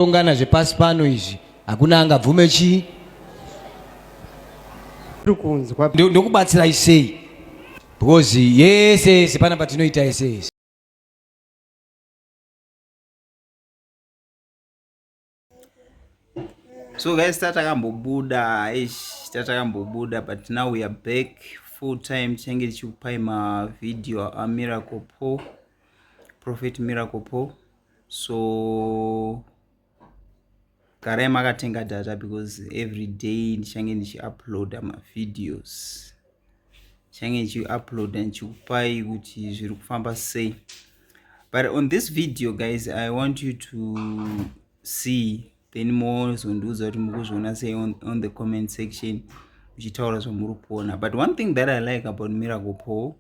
ungana zvepasi pano izvi hakuna angabvume chii ndokubatsira sei because yese pana patinoita yese. So guys, tatakambobuda but now we are back full time. Change tichupai ma video a Miracle Paul, Prophet Miracle Paul. So kare makatenga data because every day ndichange ndichiupload ma videos. Change ndichiupload and ndichikupai kuti zviri kufamba sei. But on this video guys, I want you to see then more zonduza kuti mukuzviona sei on the comment section uchitaura zvamuri kuona. But one thing that I like about Miracle Paul,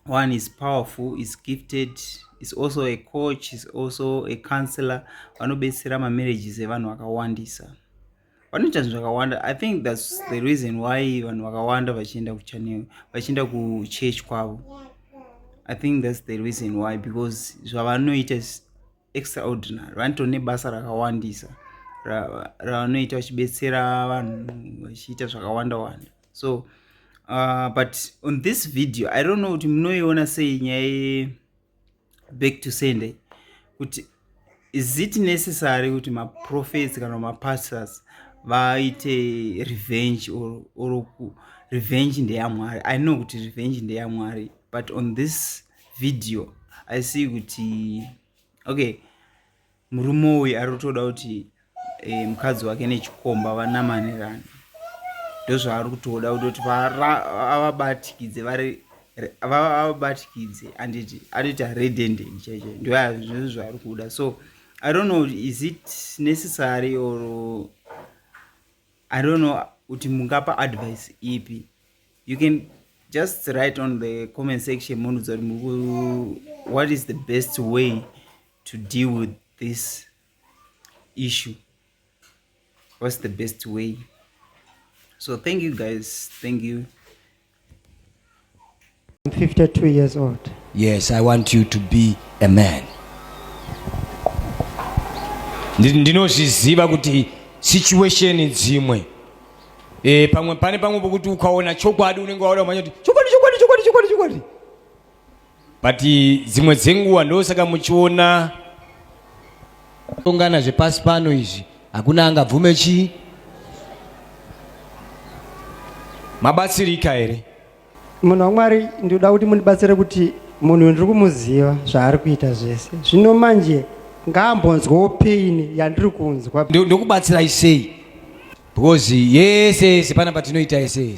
one is powerful, is gifted, is also a coach, is also a counselor. Vanobetsera marriages evanhu vakawandisa. Vanoita zvinhu zvakawanda. I think that's the reason why vanhu vakawanda vachienda kuchannel, vachienda kuchurch kwavo. I think that's the reason why, because zvavanoita is extraordinary. Vanotone basa rakawandisa ravanoita vachibetsera vanhu vachiita zvakawanda wanda. So but on this video I don't know kuti munoiona sei nyaya back to Sunday, kuti is it necessary kuti maprophets kana mapastors vaite revenge or revenge ndeyamwari. I know kuti revenge ndeyamwari, but on this video I see kuti okay, murume uyu ari kutoda kuti mukadzi wake nechikomba vanamanirana. Ndozvaari kutoda kuti avabatikidze anditi anoita redundant chaicho, ndio zvaari kuda. So I don't know, is it necessary or I don't know kuti mungapa advice ipi. You can just write on the comment section what is the best way to deal with this issue. What's the best way? So thank you guys, thank you. I'm 52 years old. Yes, I want you to be a man. Ndinozviziva kuti situation dzimwe pamwe pane pamwe pokuti ukaona chokwadi unenge waona manya kuti chokwadi, but dzimwe dzenguwa ndosaka muchiona ungana zvepasi pano izvi hakuna angabvume chii mabatsirika here. Munhu waMwari, ndinoda kuti mundibatsire kuti munhu ndiri kumuziva zvaari kuita zvese zvino manje ngaambonzwawo pain yandiri kunzwa. Ndokubatsira sei because yese pana patinoita yese.